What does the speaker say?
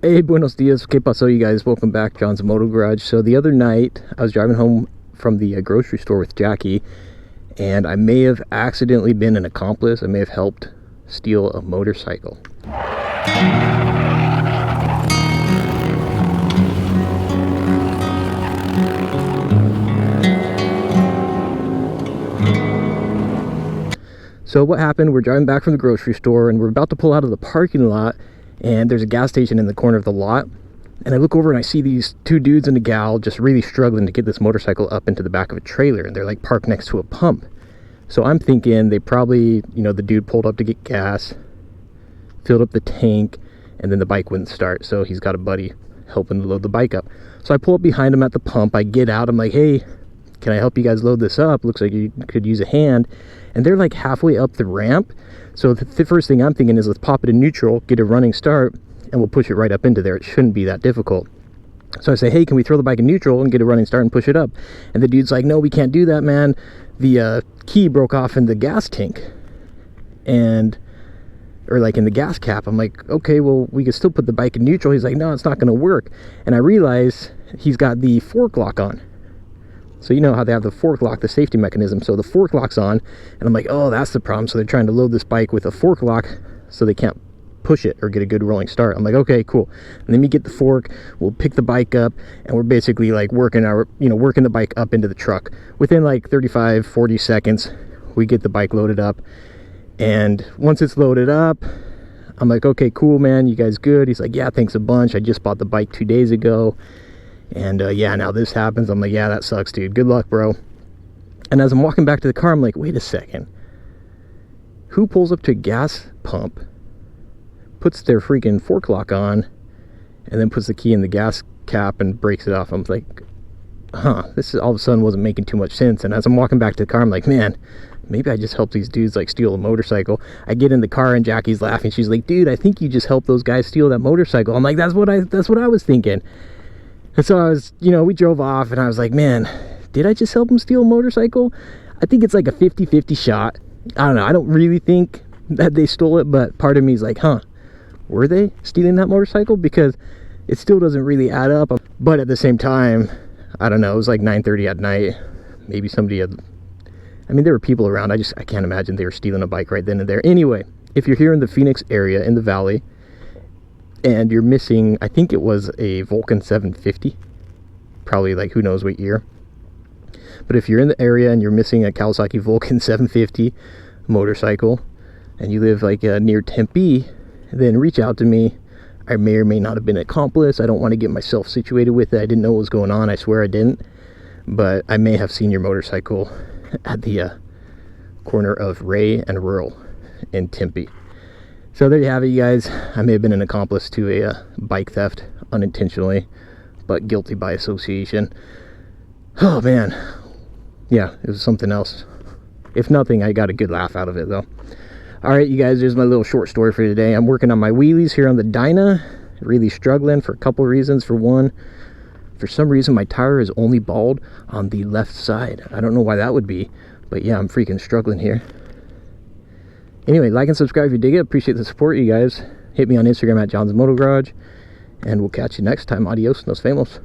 Hey, buenos dias, ¿qué pasó, you guys? Welcome back, John's Moto Garage. So the other night, I was driving home from the grocery store with Jackie, and I may have accidentally been an accomplice. I may have helped steal a motorcycle. So what happened, we're driving back from the grocery store, and we're about to pull out of the parking lot, and there's a gas station in the corner of the lot. And I look over and I see these two dudes and a gal just really struggling to get this motorcycle up into the back of a trailer, and they're like parked next to a pump. So I'm thinking they probably, the dude pulled up to get gas, filled up the tank, and then the bike wouldn't start. So he's got a buddy helping to load the bike up. So I pull up behind him at the pump. I get out. I'm like, hey, can I help you guys load this up? Looks like you could use a hand. And they're like halfway up the ramp. So the first thing I'm thinking is, let's pop it in neutral, get a running start, and we'll push it right up into there. It shouldn't be that difficult. So I say, hey, can we throw the bike in neutral and get a running start and push it up? And the dude's like, no, we can't do that, man. The key broke off in the gas tank, or like in the gas cap. I'm like, okay, well, we can still put the bike in neutral. He's like, no, it's not gonna work. And I realize he's got the fork lock on. So you know how they have the fork lock, the safety mechanism. So the fork lock's on, and I'm like, oh, that's the problem. So they're trying to load this bike with a fork lock so they can't push it or get a good rolling start. I'm like, okay, cool. And then we get the fork, we'll pick the bike up, and we're basically like working the bike up into the truck. Within like 35-40 seconds, we get the bike loaded up. And once it's loaded up, I'm like, okay, cool, man, you guys good? He's like, yeah, thanks a bunch. I just bought the bike 2 days ago. And yeah, now this happens. I'm like, yeah, that sucks, dude. Good luck, bro. And as I'm walking back to the car, I'm like, wait a second. Who pulls up to a gas pump, puts their freaking fork lock on, and then puts the key in the gas cap and breaks it off? I'm like, this all of a sudden wasn't making too much sense. And as I'm walking back to the car, I'm like, man, maybe I just helped these dudes like steal a motorcycle. I get in the car and Jackie's laughing. She's like, dude, I think you just helped those guys steal that motorcycle. I'm like, that's what I was thinking. And so I was, we drove off, and I was like, man, did I just help them steal a motorcycle? I think it's like a 50-50 shot. I don't know. I don't really think that they stole it, but part of me is like, were they stealing that motorcycle? Because it still doesn't really add up. But at the same time, I don't know. It was like 9:30 at night. Maybe somebody had... there were people around. I can't imagine they were stealing a bike right then and there. Anyway, if you're here in the Phoenix area, in the valley, and you're missing, I think it was a Vulcan 750, probably like who knows what year. But if you're in the area and you're missing a Kawasaki Vulcan 750 motorcycle, and you live like near Tempe, then reach out to me. I may or may not have been an accomplice. I don't want to get myself situated with it. I didn't know what was going on. I swear I didn't. But I may have seen your motorcycle at the corner of Ray and Rural in Tempe. So there you have it, you guys. I may have been an accomplice to a bike theft unintentionally, but guilty by association. Oh, man. Yeah, it was something else. If nothing, I got a good laugh out of it, though. All right, you guys, there's my little short story for today. I'm working on my wheelies here on the Dyna. Really struggling for a couple reasons. For one, for some reason, my tire is only bald on the left side. I don't know why that would be, but yeah, I'm freaking struggling here. Anyway, like and subscribe if you dig it. Appreciate the support, you guys. Hit me on Instagram at John's Moto Garage, and we'll catch you next time. Adios, nos vemos.